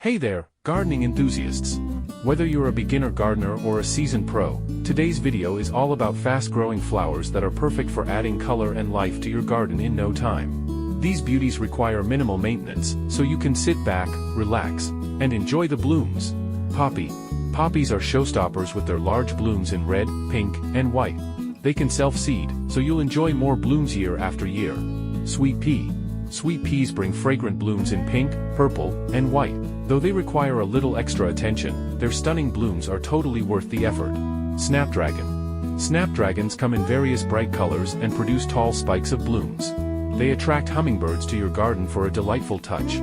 Hey there, gardening enthusiasts! Whether you're a beginner gardener or a seasoned pro, today's video is all about fast-growing flowers that are perfect for adding color and life to your garden in no time. These beauties require minimal maintenance, so you can sit back, relax, and enjoy the blooms. Poppies are showstoppers with their large blooms in red, pink, and white. They can self-seed, so you'll enjoy more blooms year after year. Sweet peas bring fragrant blooms in pink, purple, and white. Though they require a little extra attention, their stunning blooms are totally worth the effort. Snapdragons come in various bright colors and produce tall spikes of blooms. They attract hummingbirds to your garden for a delightful touch.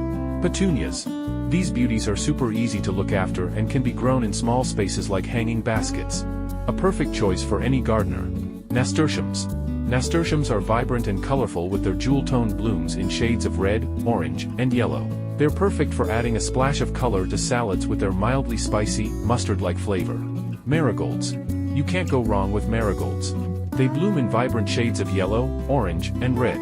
Petunias. These beauties are super easy to look after and can be grown in small spaces like hanging baskets. A perfect choice for any gardener. Nasturtiums are vibrant and colorful with their jewel-toned blooms in shades of red, orange, and yellow. They're perfect for adding a splash of color to salads with their mildly spicy, mustard-like flavor. Marigolds. You can't go wrong with marigolds. They bloom in vibrant shades of yellow, orange, and red.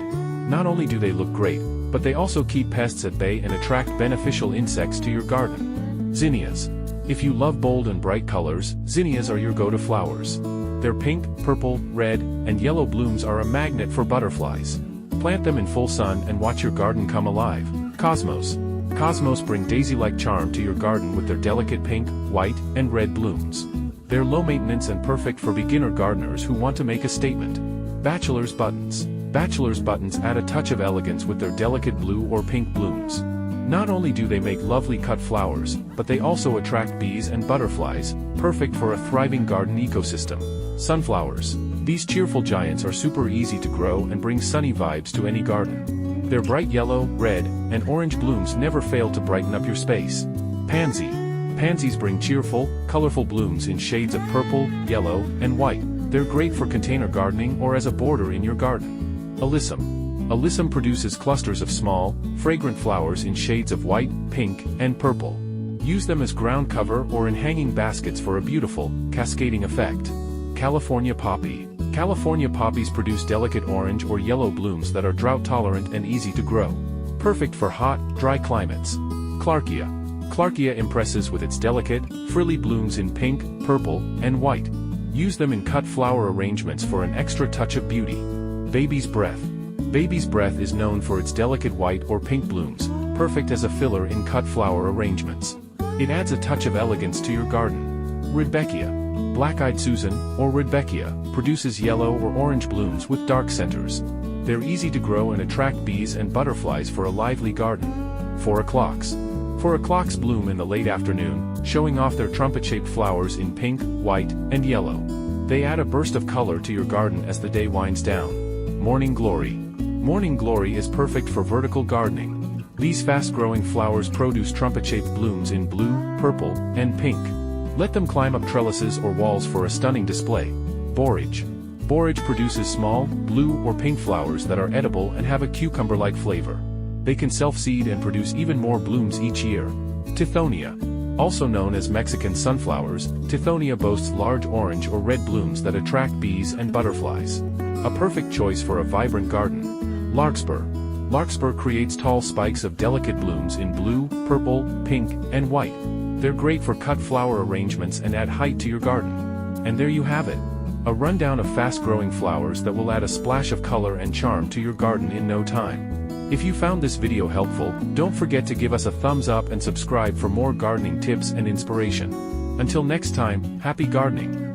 Not only do they look great, but they also keep pests at bay and attract beneficial insects to your garden. Zinnias. If you love bold and bright colors, zinnias are your go-to flowers. Their pink, purple, red, and yellow blooms are a magnet for butterflies. Plant them in full sun and watch your garden come alive. Cosmos bring daisy-like charm to your garden with their delicate pink, white, and red blooms. They're low maintenance and perfect for beginner gardeners who want to make a statement. Bachelor's buttons add a touch of elegance with their delicate blue or pink blooms. Not only do they make lovely cut flowers, but they also attract bees and butterflies, perfect for a thriving garden ecosystem. Sunflowers. These cheerful giants are super easy to grow and bring sunny vibes to any garden. Their bright yellow, red, and orange blooms never fail to brighten up your space. Pansies bring cheerful, colorful blooms in shades of purple, yellow, and white. They're great for container gardening or as a border in your garden. Alyssum produces clusters of small, fragrant flowers in shades of white, pink, and purple. Use them as ground cover or in hanging baskets for a beautiful, cascading effect. California poppies produce delicate orange or yellow blooms that are drought-tolerant and easy to grow. Perfect for hot, dry climates. Clarkia impresses with its delicate, frilly blooms in pink, purple, and white. Use them in cut flower arrangements for an extra touch of beauty. Baby's breath is known for its delicate white or pink blooms, perfect as a filler in cut flower arrangements. It adds a touch of elegance to your garden. Rudbeckia. Black-eyed Susan, or Rudbeckia, produces yellow or orange blooms with dark centers. They're easy to grow and attract bees and butterflies for a lively garden. 4 o'clocks bloom in the late afternoon, showing off their trumpet-shaped flowers in pink, white, and yellow. They add a burst of color to your garden as the day winds down. Morning Glory is perfect for vertical gardening. These fast-growing flowers produce trumpet-shaped blooms in blue, purple, and pink. Let them climb up trellises or walls for a stunning display. Borage produces small, blue or pink flowers that are edible and have a cucumber-like flavor. They can self-seed and produce even more blooms each year. Tithonia. Also known as Mexican sunflowers, Tithonia boasts large orange or red blooms that attract bees and butterflies. A perfect choice for a vibrant garden. Larkspur creates tall spikes of delicate blooms in blue, purple, pink, and white. They're great for cut flower arrangements and add height to your garden. And there you have it. A rundown of fast-growing flowers that will add a splash of color and charm to your garden in no time. If you found this video helpful, don't forget to give us a thumbs up and subscribe for more gardening tips and inspiration. Until next time, happy gardening!